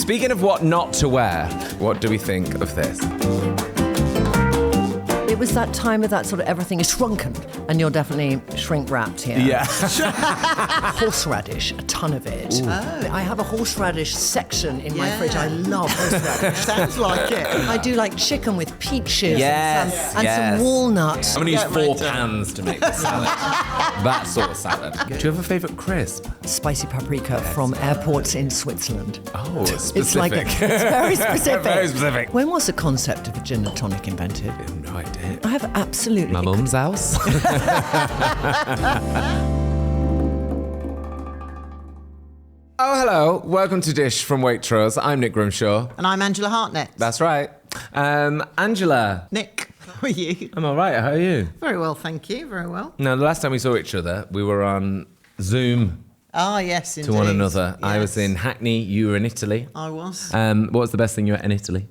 Speaking of what not to wear, what do we think of this? It was that time of that sort of everything is shrunken, and you're definitely shrink wrapped here. Yeah. Horseradish, a ton of it. I have a horseradish section in my fridge. I love horseradish. Sounds like it. I do like chicken with peaches Yes, and some walnuts. I'm going to use 4 pans to make this salad. That sort of salad. Do you have a favourite crisp? Spicy paprika from airports in Switzerland. Oh, It's specific. it's very specific. Very specific. When was the concept of a gin and tonic invented? I have no idea. I have absolutely... My mum's house. Oh, hello. Welcome to Dish from Waitrose. I'm Nick Grimshaw. And I'm Angela Hartnett. That's right. Angela. Nick, how are you? I'm all right. How are you? Very well, thank you. Very well. Now, the last time we saw each other, we were on Zoom Ah, yes, indeed. to one another. Yes. I was in Hackney. You were in Italy. I was. What was the best thing you ate in Italy?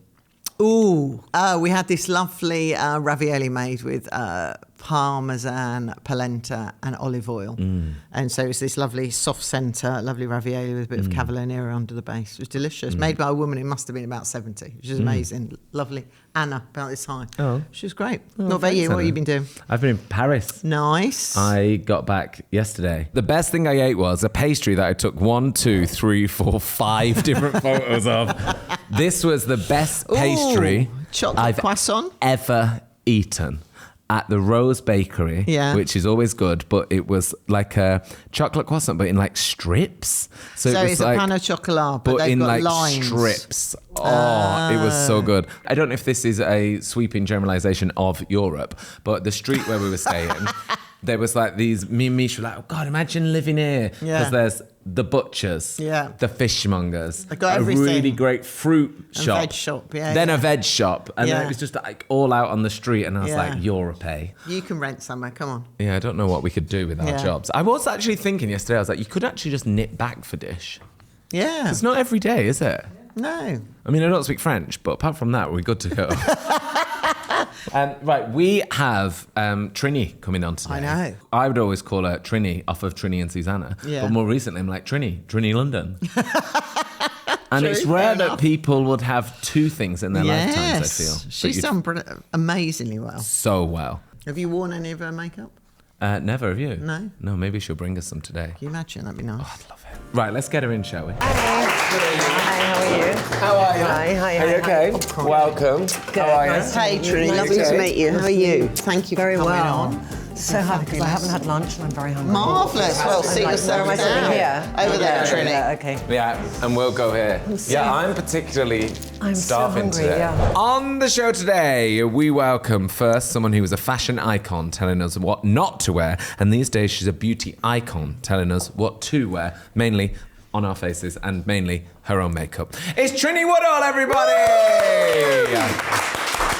Ooh. We had this lovely ravioli made with parmesan, polenta and olive oil. And so it was this lovely soft centre, lovely ravioli with a bit of cavolo nero under the base. It was delicious. Made by a woman who must have been about 70, which is amazing. Lovely. Anna, about this high. Oh. She was great. Oh, Not about thanks, you. What Anna. have you been doing? I've been in Paris. Nice. I got back yesterday. The best thing I ate was a pastry that I took 1, 2, 3, 4, 5 different photos of. This was the best pastry Ooh, chocolate I've croissant? ever eaten at the Rose Bakery, which is always good, but it was like a chocolate croissant, but in like strips. So it was it's like, a pan au chocolat, but they've in got like lines. strips. Oh, it was so good. I don't know if this is a sweeping generalization of Europe, but the street where we were staying, there was like these, me and Misha were like, oh God, imagine living here. Because there's the butchers, the fishmongers, They've got a everything. really great fruit shop. Veg shop, Then a veg shop. And then it was just like all out on the street. And I was like, Europe. You can rent somewhere, come on. Yeah, I don't know what we could do with our jobs. I was actually thinking yesterday, I was like, you could actually just knit back for Dish. Yeah. It's not every day, is it? No. I mean, I don't speak French, but apart from that, we're good to go. Right, we have Trinny coming on today. I know. I would always call her Trinny off of Trinny and Susannah. Yeah. But more recently, I'm like, Trinny London. And True, it's rare fair that enough. people would have 2 things in their lifetimes, I feel. But She's you- done amazingly well. so well. Have you worn any of her makeup? Never, have you? No. No, maybe she'll bring us some today. Can you imagine? That'd be nice. I'd love it. Right, let's get her in, shall we? Hi, how are you? How are you? Hi. Are you okay? Welcome. How are you? Nice to Hey, meet you. Trinny, Nice lovely to to meet meet you. How are you? Thank you Very for coming well. on. So happy because I haven't had lunch and I'm very hungry. Marvellous. Well, see Where yourself am I sitting down. here? Over there, Trinny. Yeah, okay. Yeah, and we'll go here. Yeah, I'm particularly I'm so starving hungry, today. yeah. On the show today, we welcome first someone who was a fashion icon telling us what not to wear, and these days she's a beauty icon telling us what to wear, mainly on our faces and mainly her own makeup. It's Trinny Woodall, everybody!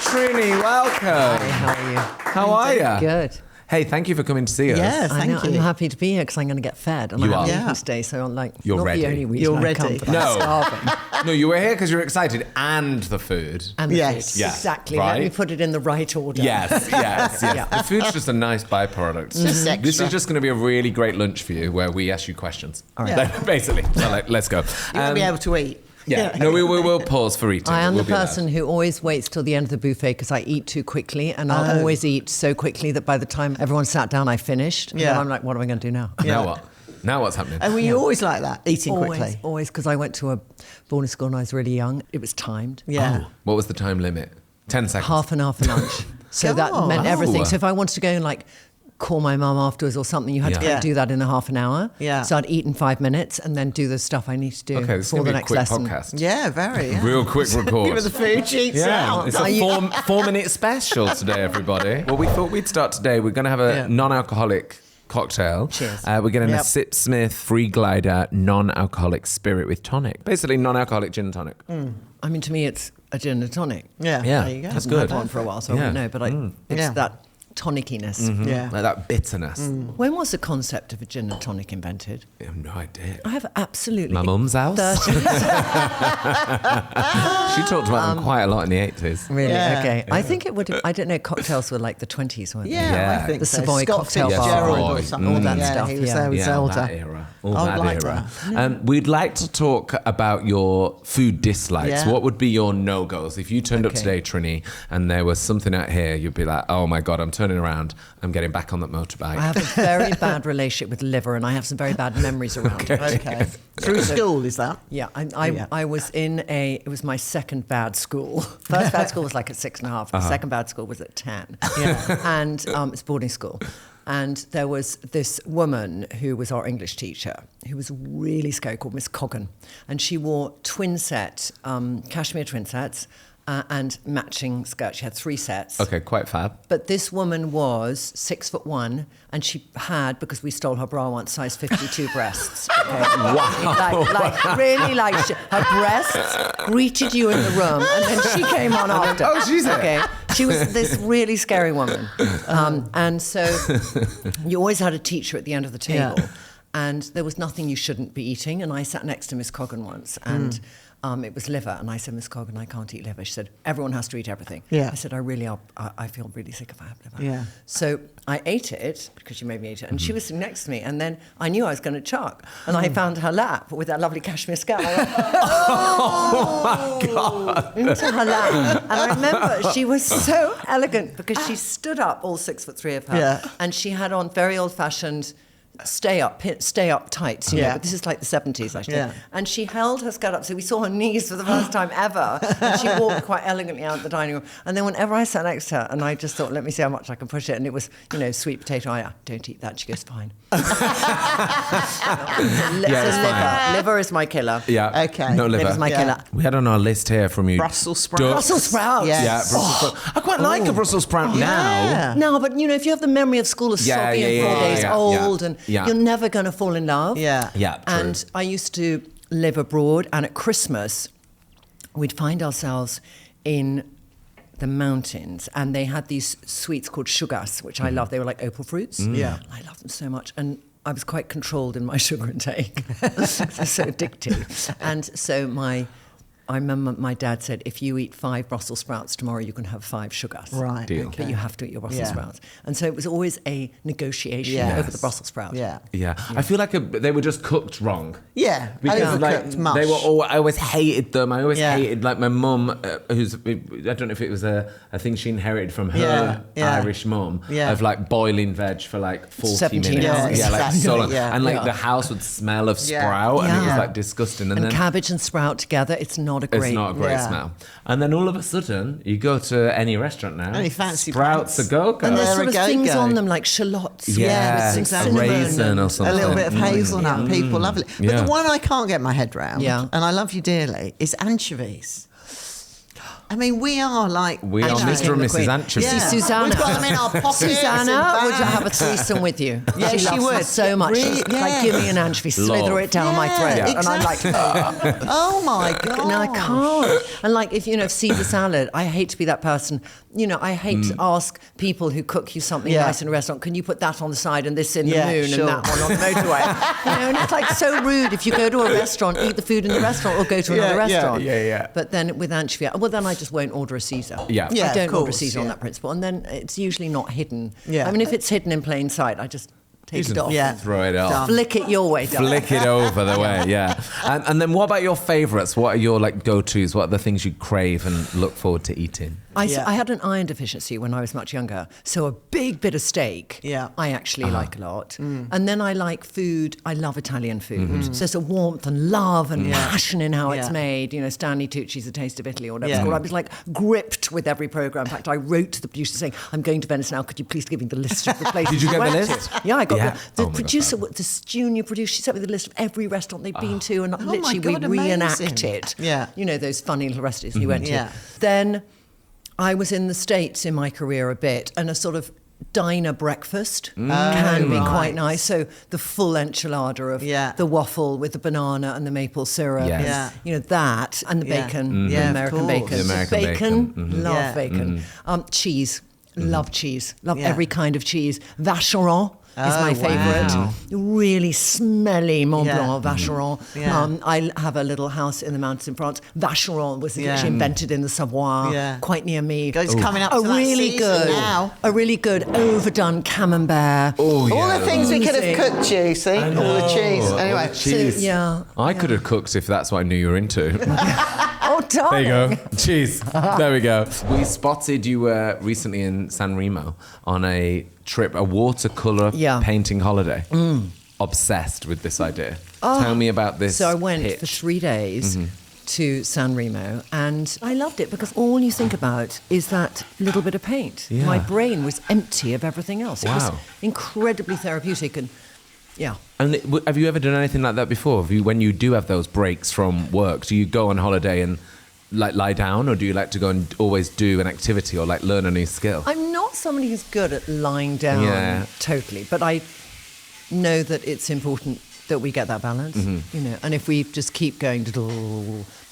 Trinny, welcome. Hi, how are you? How are you? Good. Hey, thank you for coming to see us. Yeah, I know, thank you. I'm happy to be here because I'm going to get fed. And You I are. haven't Yeah. eaten today, so I'm like, You're not ready. the only reason You're I come, ready. but No. I'm starving. No, you were here because you're excited and the food. And the Yes. food. Yeah, Exactly. right? Let me put it in the right order. Yes. Yeah. The food's just a nice byproduct. Just extra. This is just going to be a really great lunch for you where we ask you questions. All right. Yeah. Basically. So like, let's go. You won't be able to eat. Yeah. No, we will pause for eating. I am We'll the be allowed. person who always waits till the end of the buffet because I eat too quickly, and I'll always eat so quickly that by the time everyone sat down, I finished. And then Yeah. I'm like, what am I going to do now? Now what? Now what's happening? And were you always like that, eating quickly? Always, because I went to a boarding school when I was really young. It was timed. Yeah. What was the time limit? 10 seconds. Half an hour for lunch. So that God. meant everything. Oh. So if I wanted to go and like call my mum afterwards or something, you had to Yeah. go and do that in a half an hour. Yeah. So I'd eat in 5 minutes and then do the stuff I need to do Okay, this is for going to the be a next quick lesson. podcast. Yeah, very. Yeah. Real quick record. Give her the food sheets Yeah, out. it's a 4-minute special today, everybody. Well, we thought we'd start today. We're going to have a non-alcoholic cocktail. Cheers. We're getting a Yep. Sip Smith Free Glider non-alcoholic spirit with tonic. Basically, non-alcoholic gin and tonic. I mean, to me, it's a gin and tonic. Yeah, Yeah, there you go. that's I've good. had one for a while, so Yeah. I wouldn't know. But it's Yeah. that toniciness. Yeah. Like that bitterness. When was the concept of a gin and tonic invented? I have no idea. I have absolutely... My mum's house. 30. She talked about them quite a lot in the 80s. Really? Yeah. Okay. I think it would have... I don't know, cocktails were like the 20s, weren't they? Yeah, I think The so. Savoy Scott cocktail bar. Fitzgerald Savoy. or something. All that yeah, stuff, he was yeah. there with Yeah, Zelda. that era. All I that like era. that. We'd like to talk about your food dislikes. Yeah. What would be your no-goes? If you turned up Okay. today, Trinny, and there was something out here, you'd be like, oh my God, I'm turning around. I'm getting back on that motorbike. I have a very bad relationship with liver, and I have some very bad memories around it. Okay. Through school, is that? Yeah, I was in it was my second bad school. First bad school was like at 6.5. The second bad school was at 10. Yeah. And it's boarding school. And there was this woman who was our English teacher who was really scary, called Miss Coggan. And she wore cashmere twin sets and matching skirts. She had 3 sets. Okay, quite fab. But this woman was 6'1", and she had, because we stole her bra once, size 52 breasts. Okay? Wow. Her breasts greeted you in the room, and then she came on after. Oh, she's it. Okay. She was this really scary woman. And so you always had a teacher at the end of the table, and there was nothing you shouldn't be eating. And I sat next to Miss Coggan once, and it was liver, and I said, Miss Coggan, I can't eat liver. She said, everyone has to eat everything. Yeah. I said, I feel really sick if I have liver. Yeah. So I ate it, because she made me eat it, and she was sitting next to me, and then I knew I was going to chuck, and I found her lap with that lovely cashmere skirt. I went, Oh my God. into her lap. And I remember she was so elegant, because she stood up, all 6'3" of her, Yeah. and she had on very old-fashioned stay up tights, you know, Yeah. but this is like the 70s, actually. Yeah. And she held her skirt up, so we saw her knees for the first time ever. And she walked quite elegantly out the dining room. And then whenever I sat next to her, and I just thought, let me see how much I can push it. And it was, sweet potato. Don't eat that. She goes, fine. Liver is my killer. Yeah. Okay. No liver. Liver's my Yeah. killer. We had on our list here from you. Brussels sprouts. Brussels sprouts. Yes. Yeah, Brussels sprouts. I quite like a Brussels sprout now. Yeah. No, but if you have the memory of school as Yeah, soggy yeah, and 4 yeah, days yeah, old, yeah. and Yeah. you're never going to fall in love. Yeah. Yeah, true. And I used to live abroad, and at Christmas, we'd find ourselves in the mountains, and they had these sweets called zhougs, which I love. They were like opal fruits. Yeah. I love them so much. And I was quite controlled in my sugar intake. They're so addictive. And so I remember my dad said, if you eat 5 Brussels sprouts tomorrow, you can have 5 zhougs. Right. Deal. But you have to eat your Brussels Yeah. sprouts. And so it was always a negotiation Yes. over the Brussels sprout. Yeah. Yeah. I feel like they were just cooked wrong. Yeah. Because Overcooked mush. they were all, I always hated them. I always Yeah. hated, like my mum, who's, I don't know if it was a thing she inherited from her Yeah, yeah. Irish mum, Yeah. of like boiling veg for like 40 17 minutes. hours. Yeah, like Exactly, so long. yeah. And like Yeah. the house would smell of Yeah. sprout and it was Yeah. like disgusting. And then cabbage and sprout together, it's not a great... it's not a great Yeah. smell. And then all of a sudden, you go to any restaurant now, Any fancy sprouts pants. a go-go. And there's They're sort a of things go-go. on them like shallots. Yeah, with some exactly. cinnamon raisin and- or something. A little bit of hazelnut. Yeah. People love it. But Yeah. the one I can't get my head round, Yeah. and I love you dearly, is anchovies. I mean, we are like... We are Actually, Mr. and the Mrs. Queen. Anchovy. See, Susannah. We've got them in our pockets. Susanna in would bags. have a threesome with you. Yeah, she loves would. them so much. Really? She's Yeah. like, give me an anchovy, slither Love. it down my throat. Yeah, And I'm like, Oh my God. no, I can't. And like, if Caesar salad, I hate to be that person. I hate to ask people who cook you something Yeah. nice in a restaurant, can you put that on the side and this in Yeah, the moon sure. and that one on the motorway? And it's like so rude. If you go to a restaurant, eat the food in the restaurant or go to another Yeah, yeah, restaurant. yeah. But then with anchovy, well, then I just won't order a Caesar. Yeah. Yeah, I of don't order a course, Caesar on yeah. that principle. And then it's usually not hidden. Yeah. I mean, if it's hidden in plain sight, I just take You it just off. Yeah. throw it off. Done. Flick it your way, darling. Flick it over the way, yeah. And then what about your favourites? What are your like go-tos? What are the things you crave and look forward to eating? Yeah. I had an iron deficiency when I was much younger, so a big bit of steak Yeah. I actually like a lot. And then I like food, I love Italian food. So there's a warmth and love and passion in how it's Yeah. made. Stanley Tucci's A Taste of Italy or whatever Yeah. it's called. I was like gripped with every programme. In fact, I wrote to the producer saying, I'm going to Venice now, could you please give me the list of the places Did you get the went list? to? Yeah, I got Yeah. the Oh my God. producer, this junior producer, she sent me the list of every restaurant they'd been to, and my literally God, we amazing. reenacted, Yeah. those funny little restaurants you went to. Yeah. Then I was in the States in my career a bit, and a sort of diner breakfast can be right. quite nice. So the full enchilada of Yeah. the waffle with the banana and the maple syrup, Yes. and, that, and the Yeah. bacon, Yeah, the of American course. bacon. The American bacon. Love Yeah. bacon. Cheese. Love cheese. Love Yeah. every kind of cheese. Vacheron is my Oh, favourite. wow. Really smelly Mont Yeah. Blanc, Vacheron. Yeah. I have a little house in the mountains in France. Vacheron was Yeah. actually invented in the Savoie, Yeah. quite near me. It's coming up a to that really season good, now. a really good overdone camembert. Oh, yeah. All the things we could have Oozing. cooked you, see? All the cheese. All the Anyway. cheese. yeah. I could have cooked if that's what I knew you were into. Oh, darling. There you go. Cheese. There we go. We spotted you recently in San Remo on a trip, a watercolour Yeah. painting holiday. Obsessed with this idea. Tell me about this. So I went pitch. for 3 days to San Remo, and I loved it because all you think about is that little bit of paint. Yeah. My brain was empty of everything else. It was Wow. incredibly therapeutic, and yeah. And have you ever done anything like that before? When you do have those breaks from work, do you go on holiday and like lie down, or do you like to go and always do an activity or like learn a new skill? I'm not somebody who's good at lying down Yeah. totally, but I know that it's important that we get that balance, you know, and if we just keep going,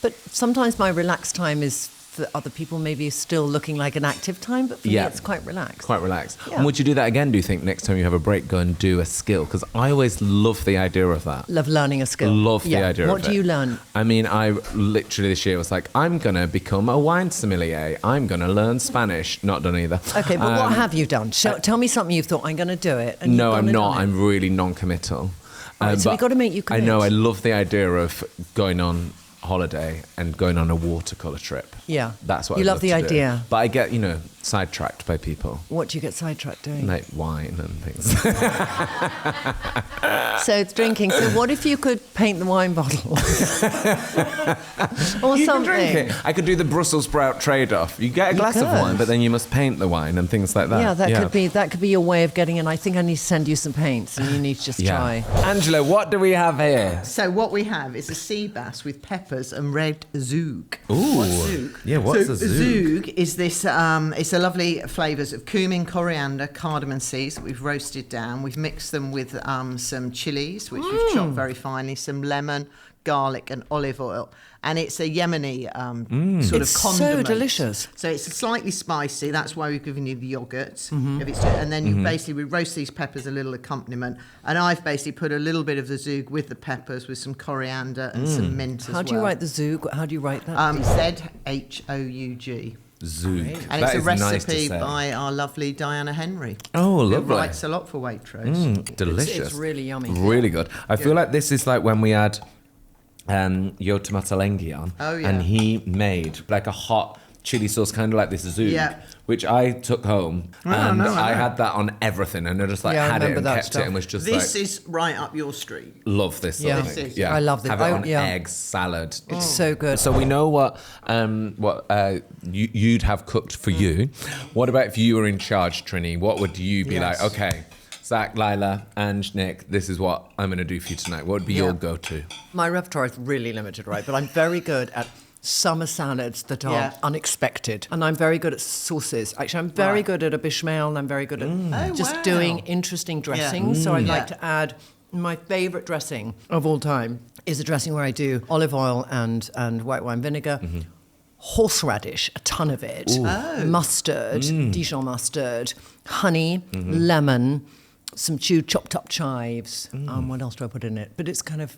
but sometimes my relaxed time is for other people maybe still looking like an active time, but for me it's quite relaxed. Quite relaxed. Yeah. And would you do that again, do you think, next time you have a break, go and do a skill? Because I always love the idea of that. Love learning a skill. Love the idea of it. What do you learn? I mean, I literally this year was like, I'm going to become a wine sommelier. I'm going to learn Spanish. Not done either. Okay, but what have you done? Tell me something you've thought, I'm going to do it. And No, you've I'm gone and not. done it. I'm really non-committal. Right, so but we got to make you I know. I commit. love the idea of going on holiday and going on a watercolour trip. Yeah. That's what You I'd love the to do. idea. But I get, sidetracked by people. What do you get sidetracked doing? Like wine and things. So it's drinking. So what if you could paint the wine bottle? Or You something. can drink it. I could do the Brussels sprout trade-off. You get a glass of could. wine, but then you must paint the wine and things like that. Yeah, that could be your way of getting in. I think I need to send you some paints and you need to just try. Angela, what do we have here? So what we have is a sea bass with peppers and red zhoug. Ooh. What's zhoug? Yeah, what's so a zhoug? Zhoug is this, it's a lovely flavours of cumin, coriander, cardamom seeds that we've roasted down. We've mixed them with some chilies, which we've chopped very finely, some lemon, garlic and olive oil. And it's a Yemeni sort It's of so condiment. delicious. So it's slightly spicy. That's why we've given you the yogurt. Mm-hmm. And then you we roast these peppers, a little accompaniment. And I've basically put a little bit of the zhoug with the peppers, with some coriander and some mint as well. How do you write the zhoug? How do you write that? ZHOUG. Zhoug. And That it's a is nice to recipe say. by our lovely Diana Henry. Oh, Who lovely. writes a lot for Waitrose. Delicious. It's really yummy. Really good. I feel like this is like when we had Yo Tomatelenghi on. Oh, yeah. And he made like a hot chili sauce, kind of like this zhoug, Yeah. which I took home. Oh, and no, I I know. had that on everything. And I just like Yeah, I had it remember and that kept stuff. it and was just This like, is right up your street. love this sort Yeah. of thing. This is. Yeah. I love this. Have it Oh, on yeah. eggs, salad. It's so good. So we know what you'd have cooked for you. What about if you were in charge, Trinny? What would you be Yes. like? Okay, Zach, Lila, and Nick, this is what I'm going to do for you tonight. What would be your go-to? My repertoire is really limited, right? But I'm very good at summer salads that are Yeah. unexpected. And I'm very good at sauces. Actually, I'm very Right. good at a bechamel and I'm very good at just wow. doing interesting dressings. So I Yeah. like to add my favourite dressing of all time is a dressing where I do olive oil and white wine vinegar. Horseradish, a ton of it, mustard, Dijon mustard, honey, lemon, some chopped up chives. What else do I put in it? But it's kind of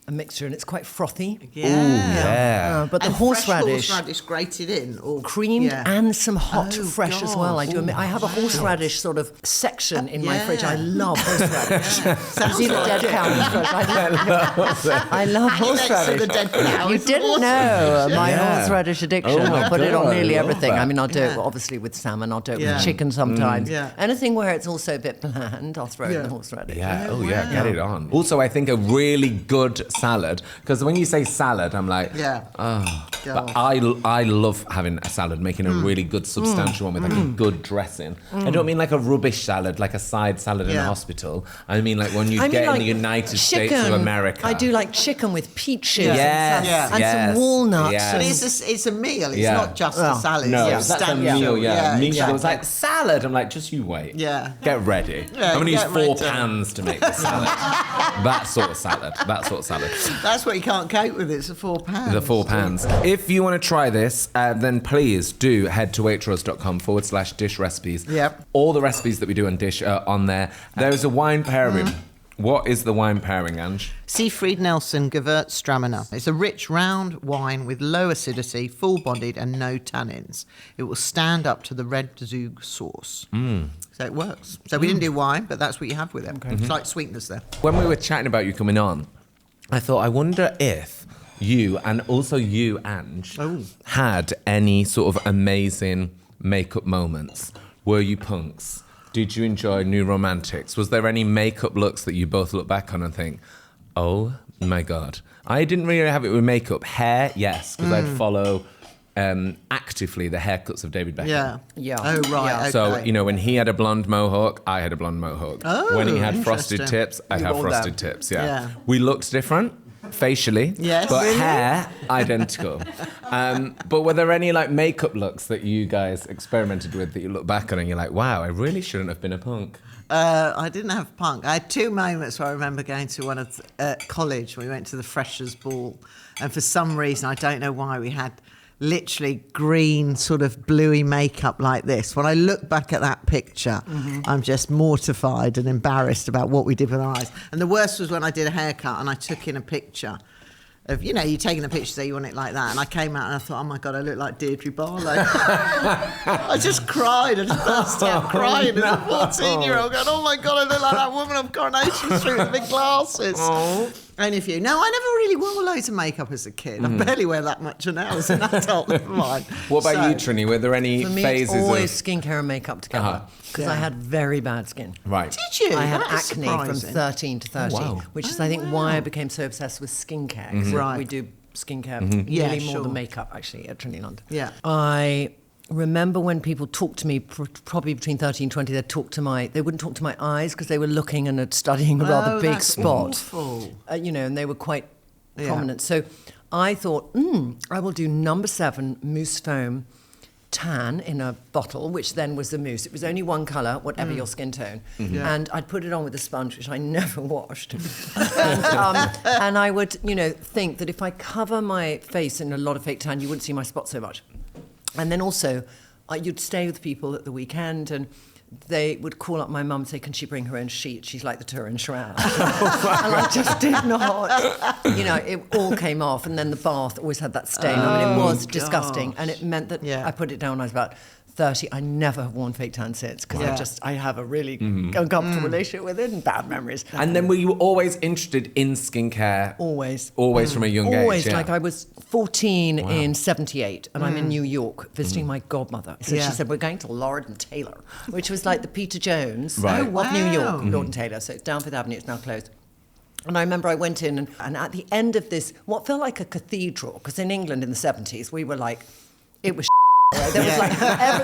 a mixture and it's quite frothy. Yeah. But the And fresh horseradish, horseradish grated in, or creamed yeah. and some hot Oh, fresh as well. I do. God. I have a horseradish sort of section in my fridge. I yeah. love horseradish. You see the dead cow in the fridge? I love Next to horseradish. the dead cow. You It's didn't awesome. know my Yeah. horseradish addiction. Oh my I'll put it on God, I nearly love everything. that. I mean, I'll do it Yeah. obviously with salmon. I'll do it Yeah. with chicken sometimes. Yeah. Anything where it's also a bit bland, I'll throw in Yeah. the horseradish. Yeah, Oh, yeah, wow. get it on. Also, I think a really good salad, because when you say salad, I'm like, Yeah. oh. But God. I love having a salad, making a really good substantial one with like a good dressing. I don't mean like a rubbish salad, like a side salad in a Yeah. hospital. I mean like when you I get mean, like in the United States chicken. of America. I do like chicken with peaches Yes, Yeah. and yes, some walnuts. yes. But And it's a meal. It's Yeah. not just Well, a salad. No, it's that's a substantial. meal, yeah. Misha exactly. was like, salad? I'm like, just you wait. Yeah. Get ready. Yeah, I'm going to use get 4 ready. pans to make the salad. That sort of salad. salad. That's what you can't cope with. It's the 4 pounds. The 4 pounds. If you want to try this, then please do head to waitrose.com/dish recipes. Yep. All the recipes that we do on Dish are on there. There's a wine pairing. What is the wine pairing, Ange? Seifried Nelson Gewurztraminer. It's a rich, round wine with low acidity, full-bodied and no tannins. It will stand up to the red zhoug sauce. So it works. So we didn't do wine, but that's what you have with it. Okay. It's like sweeteners there. When we were chatting about you coming on, I thought, I wonder if you, and also you, Ange, had any sort of amazing makeup moments. Were you punks? Did you enjoy New Romantics? Was there any makeup looks that you both look back on and think, oh my God? I didn't really have it with makeup. Hair, yes, because I'd follow actively the haircuts of David Beckham. Yeah. Oh, right. Yeah. Okay. So, you know, when he had a blonde mohawk, I had a blonde mohawk. Oh, when he had frosted interesting. tips, I'd You have all frosted them. tips, Yeah. We looked different. Facially, Yes. but Really? hair identical. But were there any like makeup looks that you guys experimented with that you look back on and you're like, wow, I really shouldn't have been a punk? I didn't have punk. I had 2 moments where I remember going to one of college. We went to the freshers' ball, and for some reason, I don't know why, we had literally green, sort of bluey makeup like this. When I look back at that picture, I'm just mortified and embarrassed about what we did with our eyes. And the worst was when I did a haircut and I took in a picture of, you know, you're taking a picture, so you want it like that. And I came out and I thought, oh my God, I look like Deirdre Barlow. I just cried. I just burst out crying as a 14-year-old, going, oh my God, I look like that woman off Coronation Street with big glasses. Only a few. No, I never really wore loads of makeup as a kid. I barely wear that much now as an adult. Never mind. What about you, Trinny? Were there any For me, phases it's always of... skincare and makeup together because I had very bad skin. Right. Did you? I had That is acne from surprising. 13 to 30, wow. which is, I think, why I became so obsessed with skincare. 'Cause Right. We do skincare Yeah, really more sure. than makeup, actually, at Trinny London. Yeah. I remember when people talked to me, probably between 30 and 20, they wouldn't talk to my eyes because they were looking and studying a rather big that's spot. awful. You know, and they were quite Yeah. prominent. So I thought, I will do number 7 mousse foam tan in a bottle, which then was the mousse. It was only one colour, whatever your skin tone. Yeah. And I'd put it on with a sponge, which I never washed. and I would, you know, think that if I cover my face in a lot of fake tan, you wouldn't see my spots so much. And then also, you'd stay with people at the weekend and they would call up my mum and say, can she bring her own sheet? She's like the Turin Shroud. And I just did not. You know, it all came off. And then the bath always had that stain. I mean, it was disgusting. And it meant that I put it down when I was about 30. I never have worn fake tan since because I have a really uncomfortable relationship with it and bad memories. And then were you always interested in skincare? Always. Always from a young age? Always. Yeah. Like I was 14 in 78 and I'm in New York visiting my godmother. So she said, we're going to Lord and Taylor, which was like the Peter Jones Right. of New York, Lord and Taylor. So it's down Fifth Avenue, it's now closed. And I remember I went in and at the end of this, what felt like a cathedral, because in England in the 70s, we were like, it was there was like,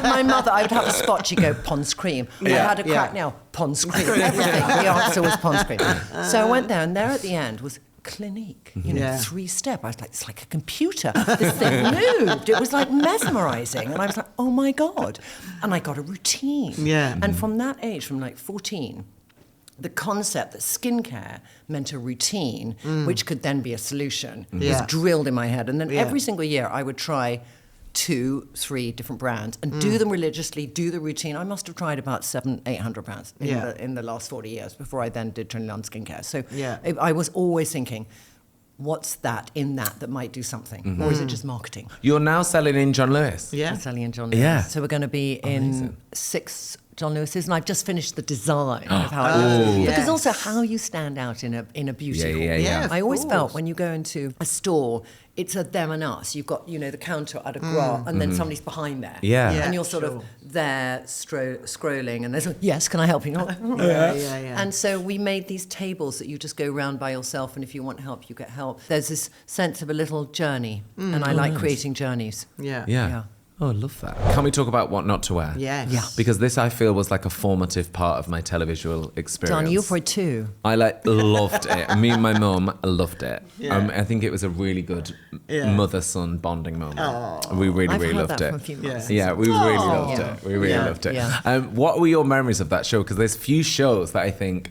my mother, I would have a spot, she'd go, Pond's cream. I had a crack now, Pond's cream. Everything. The answer was Pond's cream. So I went there, and there at the end was Clinique, you know, 3-step. I was like, it's like a computer. This thing moved. It was like mesmerising. And I was like, oh my God. And I got a routine. Yeah. And from that age, from like 14, the concept that skincare meant a routine, which could then be a solution, was drilled in my head. And then every single year I would try 2-3 different brands and do them religiously, do the routine. I must have tried about 700-800 pounds in the last 40 years before I then did Trinny London skincare. So I was always thinking, what's that in that might do something? Or is it just marketing? You're now selling in John Lewis. Yeah. I'm selling in John Lewis. Yeah. So we're going to be in 6 John Lewis's, and I've just finished the design of how Oh, because yes. also how you stand out in a beauty hall. Yeah, of I always course. felt when you go into a store, it's a them and us. You've got, you know, the counter at a gras, and then somebody's behind there. Yeah. Yeah, And you're sort sure. of there scrolling, and there's, yes, can I help you? Yeah. And so we made these tables that you just go around by yourself, and if you want help, you get help. There's this sense of a little journey, and I like creating journeys. Yeah. Yeah. Oh, I love that. Can we talk about what not to wear? Yes. Yeah. Because this, I feel, was like a formative part of my televisual experience. Done, you're for it too. I loved it. Me and my mum loved it. Yeah. I think it was a really good mother-son bonding moment. We I've really heard loved that it. from a few months. Yeah, we really loved it. We really loved it. Yeah. What were your memories of that show? Because there's few shows that I think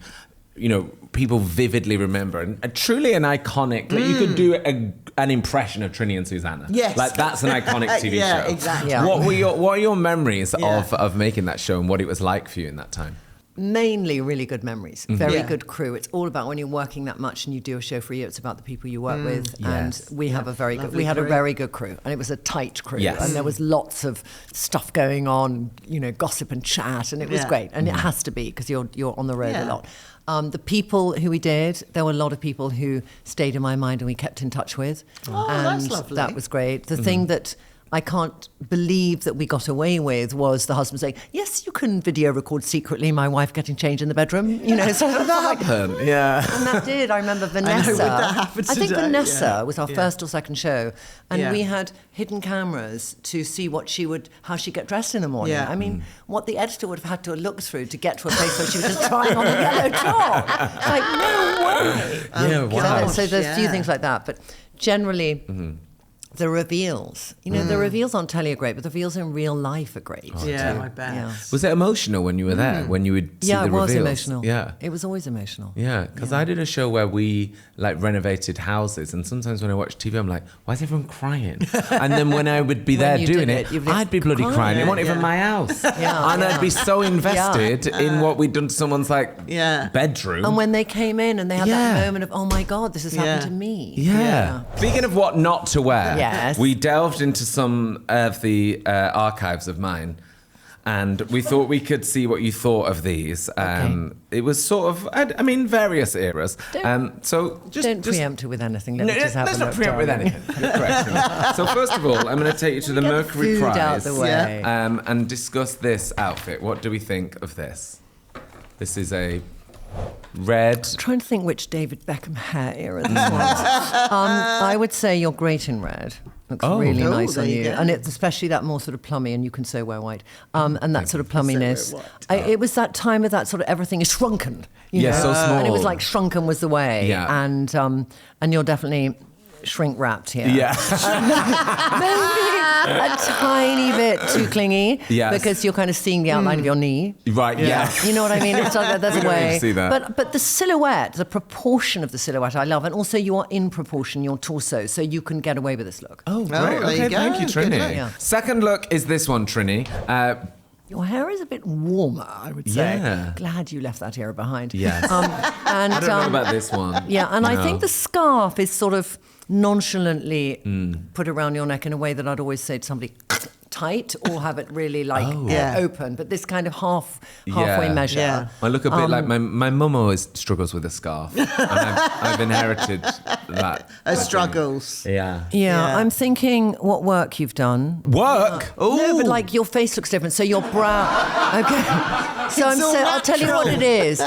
people vividly remember and truly an iconic. Like you could do an impression of Trinny and Susannah. Yes, like that's an iconic TV yeah, show. Exactly. Yeah. What are your memories of making that show and what it was like for you in that time? Mainly really good memories, very Yeah. good crew. It's all about when you're working that much and you do a show for a year, it's about the people you work with. Yes. And we have a very good, Lovely we had a crew. very good crew, and it was a tight crew. Yes. And there was lots of stuff going on, gossip and chat, and it was Yeah. great. And it has to be because you're on the road Yeah. a lot. The people who we did, there were a lot of people who stayed in my mind and we kept in touch with. Oh, and that's lovely. that was great. The thing that I can't believe that we got away with was the husband saying, "Yes, you can video record secretly my wife getting changed in the bedroom." So That happened. Yeah. and that did. I remember Vanessa. would that happen I think today? Vanessa Yeah. was our Yeah. first or second show, and Yeah. we had hidden cameras to see how she'd get dressed in the morning. Yeah. I mean, what the editor would have had to look through to get to a place where she was just trying on the yellow top. Like, no way. Yeah, wow. So there's a few yeah. things like that, but generally. The reveals, the reveals on telly are great, but the reveals in real life are great. Yeah, I bet. Yeah. Was it emotional when you were there? When you would see Yeah, the it was reveals? emotional. Yeah. It was always emotional. Yeah, because I did a show where we renovated houses, and sometimes when I watch TV, I'm like, why is everyone crying? And then when I would be When there you doing did it, it, you'd be I'd be bloody crying. It wasn't even my house. Yeah, And I'd be so invested in what we'd done to someone's bedroom. And when they came in and they had Yeah. that moment of, oh my God, this has happened Yeah. to me. Yeah. Speaking of what not to wear, Yes. we delved into some of the archives of mine. And we thought we could see what you thought of these. It was sort of, various eras. So Don't preempt it with anything. Let me just have let's a not look, preempt with darling. anything. Correct. So first of all, I'm going to take you to the Get the Mercury food Prize out the way. and discuss this outfit. What do we think of this? This is a red. I'm trying to think which David Beckham hair era this was. I would say you're great in red. Looks really Oh, nice there on you you. go. And it's especially that more sort of plummy, and you can so wear white. And that sort of plumminess. It was that time of that sort of everything is shrunken. Yeah, know? so small. And it was like shrunken was the way. Yeah. And you're definitely shrink wrapped here. Yeah. Maybe a tiny bit too clingy. Yes. Because you're kind of seeing the outline of your knee. Right, yeah. You know what I mean? It's like there's We a don't way. need to see that. But the silhouette, the proportion of the silhouette, I love, and also you are in proportion your torso, so you can get away with this look. Oh, great. there you Okay, go. thank you, Good Trinny. look. Yeah. Second look is this one, Trinny. Your hair is a bit warmer, I would say. Yeah. Glad you left that era behind. Yes. And I don't know about this one. yeah, and I No. think the scarf is sort of nonchalantly put around your neck in a way that I'd always say to somebody, tight, or have it really like Yeah. open, but this kind of halfway Yeah. measure. Yeah. I look a bit like my mum always struggles with a scarf. And I've inherited that. Struggles. Yeah. Yeah, Yeah. I'm thinking what work you've done. Work? No, but like your face looks different. So your brow. Okay. So I'll tell you what it is.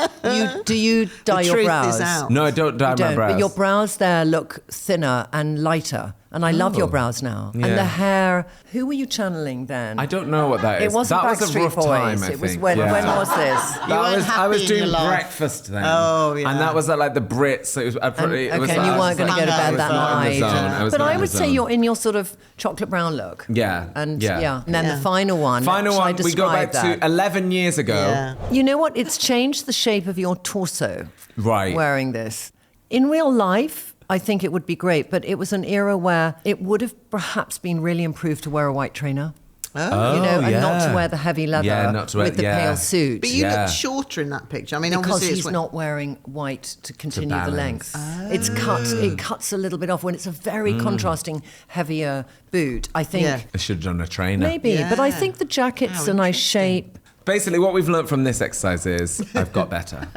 Do you dye The your truth brows? is out. No, I don't dye You my don't, brows. but your brows there look thinner and lighter. And I love your brows now. Yeah. And the hair. Who were you channeling then? I don't know what that is. It wasn't that was a Backstreet rough Boys. time, I it was think. when Yeah. was this? You weren't I was happy in doing your life. breakfast then. Oh, yeah. And that was at like the Brits. So it was, it was Okay, like, and you I was weren't going to like- go to I bed was that not in the night. zone. I was But not I in would the say zone. you're in your sort of chocolate brown look. Yeah. And Yeah. and then Yeah. the final one. Final shall I one, we go back describe to 11 years ago. Yeah. You know what? It's changed the shape of your torso. Right. Wearing this. In real life, I think it would be great, but it was an era where it would have perhaps been really improved to wear a white trainer. Oh. You know, and not to yeah. wear the heavy leather Yeah, not to wear- with the yeah. pale suit. But you Yeah. look shorter in that picture. I mean, because obviously he's it's not wearing white to continue the balance. length. It's cut. It cuts a little bit off when it's a very contrasting, heavier boot. I think Yeah. I should have done a trainer. maybe, but I Yeah. think the jacket's How a nice interesting. shape. Basically, what we've learnt from this exercise is I've got better.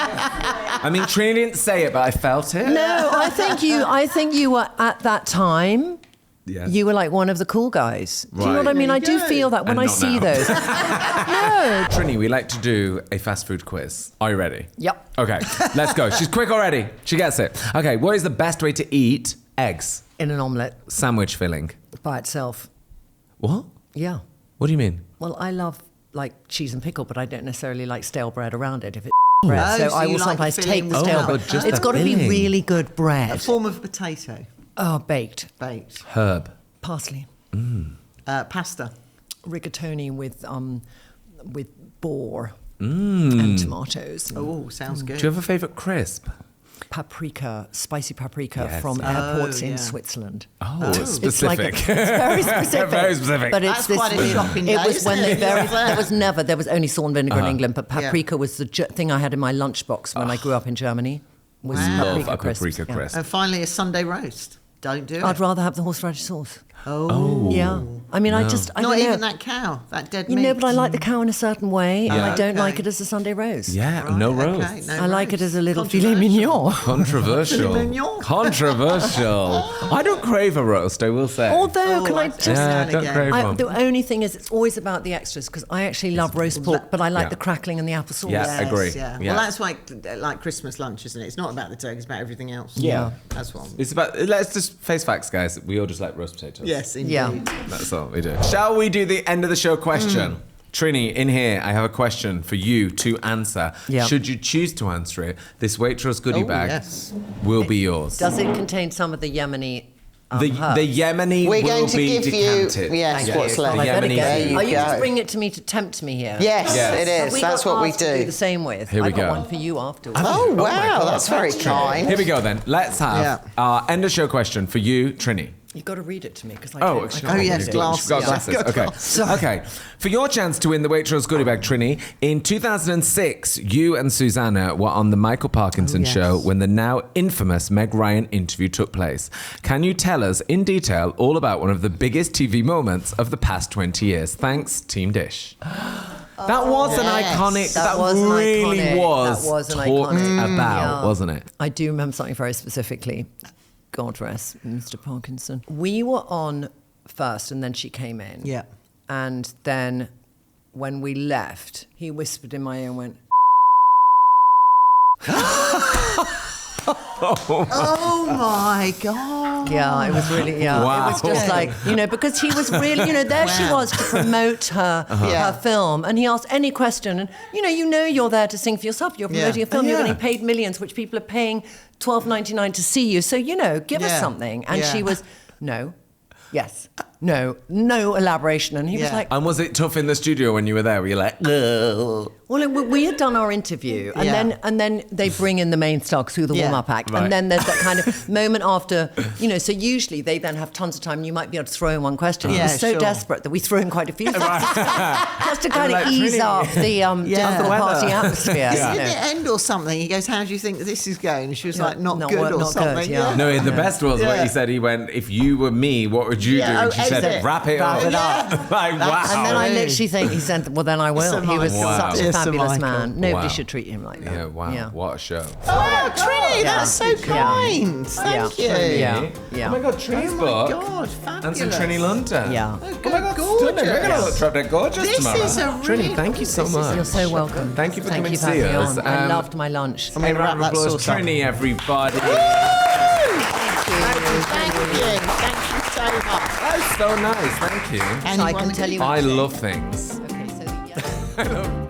I mean, Trinny didn't say it, but I felt it. No, I think you were at that time. Yes. You were like one of the cool guys. Do you know what I Right. mean? There I you do go. feel that when And I not see now. those. No. Trinny, we like to do a fast food quiz. Are you ready? Yep. Okay, let's go. She's quick already. She gets it. Okay, what is the best way to eat eggs? In an omelette Sandwich filling. by itself. What? Yeah. What do you mean? Well, I love like cheese and pickle, but I don't necessarily like stale bread around it if it's bread. Oh, So so I you will like sometimes filling take the with stale Oh, bread. but just It's the got to be filling. really good a bread. form of potato, Oh, baked. baked. Herb. Parsley. Pasta. Rigatoni with boar. and tomatoes. Oh, sounds good. Do you have a favourite crisp? Paprika, spicy paprika Yes, from yes. airports Oh, in yeah. Switzerland. Oh, It's specific. it's very specific. Very specific. But it's That's this. quite a shopping It day, was isn't when they it? very. Yeah. There was only salt and vinegar in England, but Yeah. paprika was the thing I had in my lunchbox when I grew up in Germany. Was Love paprika a crisps. paprika yeah. crisp. And finally, a Sunday roast. Don't do it. I'd rather have the horseradish sauce. Oh. Yeah. I mean, I Not don't even know. that cow, that dead You meat. know, but I like the cow in a certain way, and Yeah. I don't Okay. like it as a Sunday roast. Yeah, Right, no okay, roast. no I like it roast. as a little filet mignon. Controversial. Filet mignon. Controversial. I don't crave a roast, I will say. Although, can I that's just... just yeah, now and don't again. crave one. The only thing is, it's always about the extras, because I actually love roast pork, but I like Yeah. the crackling and the apple sauce. Yeah. agree. Yeah. Yeah. Well, that's like Christmas lunch, isn't it? It's not about the turkey, it's about everything else. Yeah. That's one. It's about, let's just face facts, guys. We all just like roast potatoes. Yes, indeed. Yeah. That's all we do. Shall we do the end of the show question? Trinny, in here, I have a question for you to answer. Yeah. Should you choose to answer it, this Waitrose goodie Oh, bag yes. will be yours. Does it contain some of the Yemeni the Yemeni We're will going to be give you- decanted. yes, Thank what's you. left. I better Yemeni get tea. it. There Are you you just go. bringing it to me to tempt me here? Yes, Yes. it Have is. we That's got what we ours to do. the same with. Here we I got go. one for you afterwards. Oh, my wow, God, that's very Trinny. kind. Here we go then. Let's have Yeah. our end of show question for you, Trinny. You've got to read it to me because I Oh, don't. actually, Oh, yes, you've glasses. got Yeah. glasses. Got Okay. glasses. Okay. For your chance to win the Waitrose goodie bag, Trinny, in 2006, you and Susannah were on the Michael Parkinson Oh, yes. show when the now infamous Meg Ryan interview took place. Can you tell us in detail all about one of the biggest TV moments of the past 20 years? Thanks, Team Dish. That was an yes. iconic. That That, was an really iconic. was. That was an talked iconic. about, Yeah. wasn't it? I do remember something very specifically. God rest Mr. Parkinson. We were on first, and then she came in. Yeah. And then when we left, he whispered in my ear and went, Oh my God. yeah, it was really, yeah. Wow. It was just like, because he was really, there she Wow. was to promote her, her film. And he asked any question. And, you're there to sing for yourself. You're promoting Yeah. a film. Oh, You're yeah. getting paid millions, which people are paying $12.99 to see you. So, give us Yeah. something. And Yeah. she was, no, yes, no elaboration. And he was Yeah. like, And was it tough in the studio when you were there? Were you like, ugh? well, we had done our interview, and Yeah. then they bring in the main star through the Yeah. warm-up act, Right. and then there's that kind of moment after, So usually they then have tons of time. And you might be able to throw in one question. He Yeah, was so sure. desperate that we threw in quite a few, just to kind Like, of ease Trinny. up the after the party atmosphere. Yeah. Didn't it end or something? He goes, "How do you think this is going?" And she was like, "Not not good good, or not good, something." yeah. No, the best was what Yeah. he said. He went, "If you were me, what would you do?" Yeah, And she oh, said, exit. "Wrap it Wrap up." it up. Like, wow. And then I Hey. literally think he said, "Well, then I will." Sir He was Michael. Wow. such a Yes, Sir fabulous Michael. man. Nobody Wow. should treat him like that. Yeah, wow, what a show. Oh, Trinny, that's so Yeah. kind. Thank you. Yeah. Yeah. Oh my God, Trinny's Oh book. my God, And some fabulous. Trinny London. Yeah. Oh, Oh my God, gorgeous. stunning. We're going to look drop dead gorgeous This tomorrow. is a Trinny, really thank you so this is- much. You're so welcome. Thank you for coming to having see me us. on. I loved my lunch. I'm gonna A round of wrap that applause, sauce up. Trinny, everybody. Thank you. Thank you so much. That's so nice. Thank you. And So I you won can the tell you- I love things. Okay, so the yellow. I love